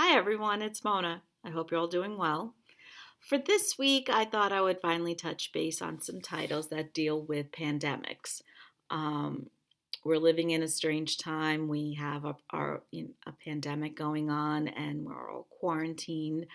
Hi everyone, it's Mona. I hope you're all doing well. For this week, I thought I would finally touch base on some titles that deal with pandemics. Um, we're living in a strange time. We have a pandemic going on, and we're all quarantined,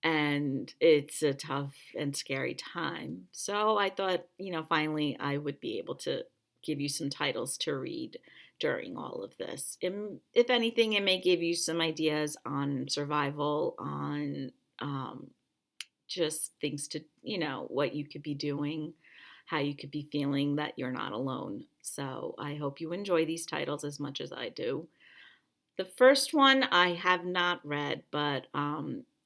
and it's a tough and scary time. So I thought, finally I would be able to give you some titles to read during all of this. And if anything, it may give you some ideas on survival, on just things to, what you could be doing, how you could be feeling that you're not alone. So I hope you enjoy these titles as much as I do. The first one I have not read, but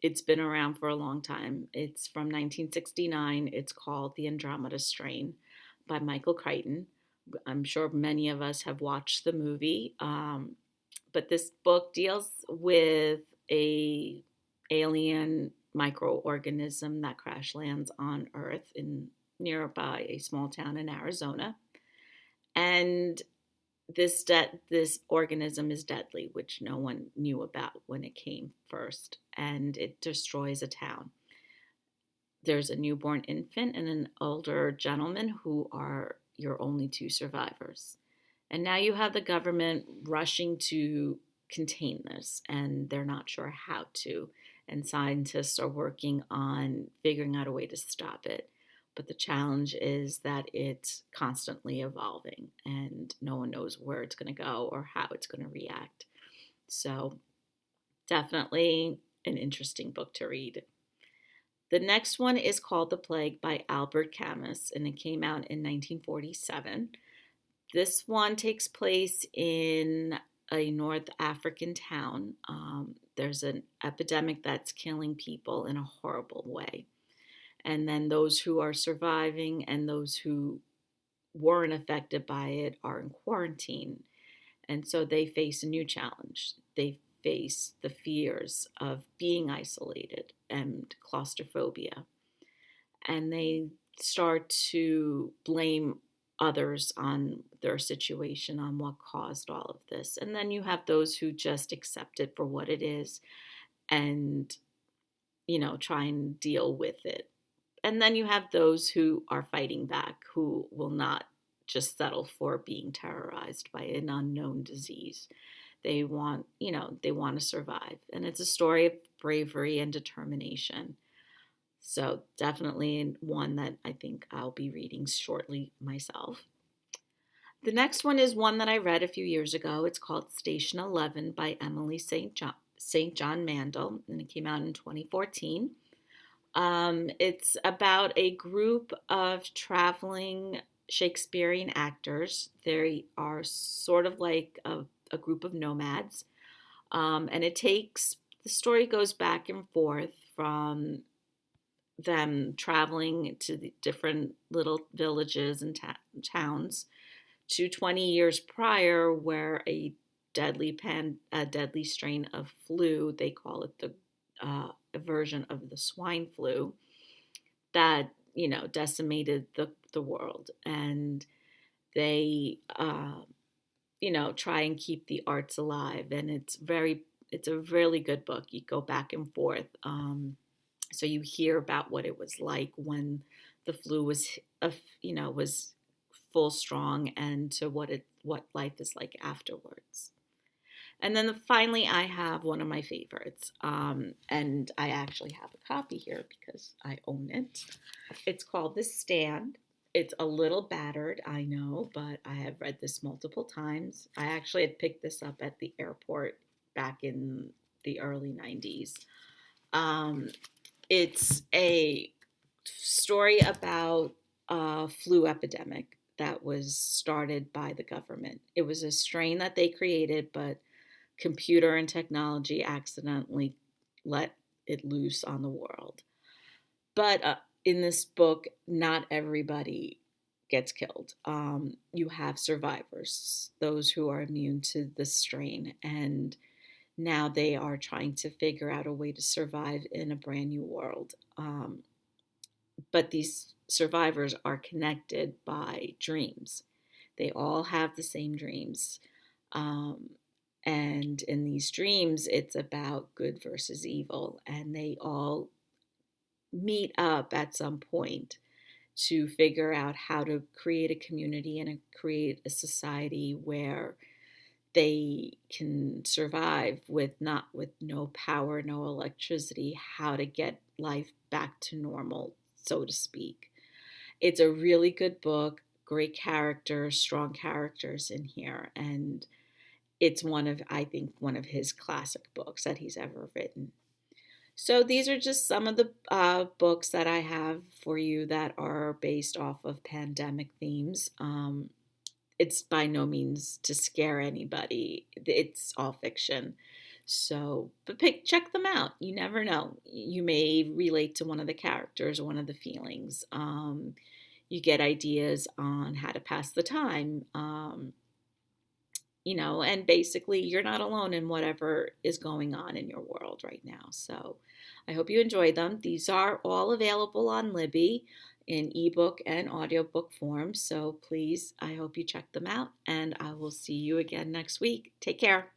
it's been around for a long time. It's from 1969. It's called The Andromeda Strain by Michael Crichton. I'm sure many of us have watched the movie, but this book deals with a alien microorganism that crash lands on Earth in nearby a small town in Arizona, and this organism is deadly, which no one knew about when it came first, and it destroys a town. There's a newborn infant and an older gentleman who are your only two survivors. And now you have the government rushing to contain this, and they're not sure how to. And scientists are working on figuring out a way to stop it. But the challenge is that it's constantly evolving, and no one knows where it's going to go or how it's going to react. So, definitely an interesting book to read. The next one is called The Plague by Albert Camus, and it came out in 1947. This one takes place in a North African town. There's an epidemic that's killing people in a horrible way. And then those who are surviving and those who weren't affected by it are in quarantine. And so they face a new challenge. They face the fears of being isolated and claustrophobia. And they start to blame others on their situation, on what caused all of this. And then you have those who just accept it for what it is and, try and deal with it. And then you have those who are fighting back, who will not just settle for being terrorized by an unknown disease. They want to survive. And it's a story of bravery and determination. So definitely one that I think I'll be reading shortly myself. The next one is one that I read a few years ago. It's called Station 11 by Emily St. John Mandel, and it came out in 2014. It's about a group of traveling Shakespearean actors. They are sort of like a group of nomads. And the story goes back and forth from them traveling to the different little villages and towns to 20 years prior, where a deadly strain of flu, they call it a version of the swine flu, that decimated the world. And they try and keep the arts alive, and it's a really good book. You go back and forth. So you hear about what it was like when the flu was full strong, and to what life is like afterwards. And then finally, I have one of my favorites, and I actually have a copy here because I own it. It's called The Stand. It's a little battered, I know, but I have read this multiple times. I actually had picked this up at the airport back in the early 90s. Um, it's a story about a flu epidemic that was started by the government. It was a strain that they created, but computer and technology accidentally let it loose on the world. But in this book, not everybody gets killed. You have survivors, those who are immune to the strain, and now they are trying to figure out a way to survive in a brand new world. But these survivors are connected by dreams. They all have the same dreams. Um, And in these dreams, it's about good versus evil, and they all meet up at some point to figure out how to create a community and create a society where they can survive with no power, no electricity, how to get life back to normal, so to speak. It's a really good book, great characters, strong characters in here, and it's I think, one of his classic books that he's ever written. So these are just some of the books that I have for you that are based off of pandemic themes. It's by no means to scare anybody. It's all fiction. So, but check them out. You never know. You may relate to one of the characters or one of the feelings. You get ideas on how to pass the time. And basically you're not alone in whatever is going on in your world right now. So I hope you enjoy them. These are all available on Libby in ebook and audiobook form. So please, I hope you check them out, and I will see you again next week. Take care.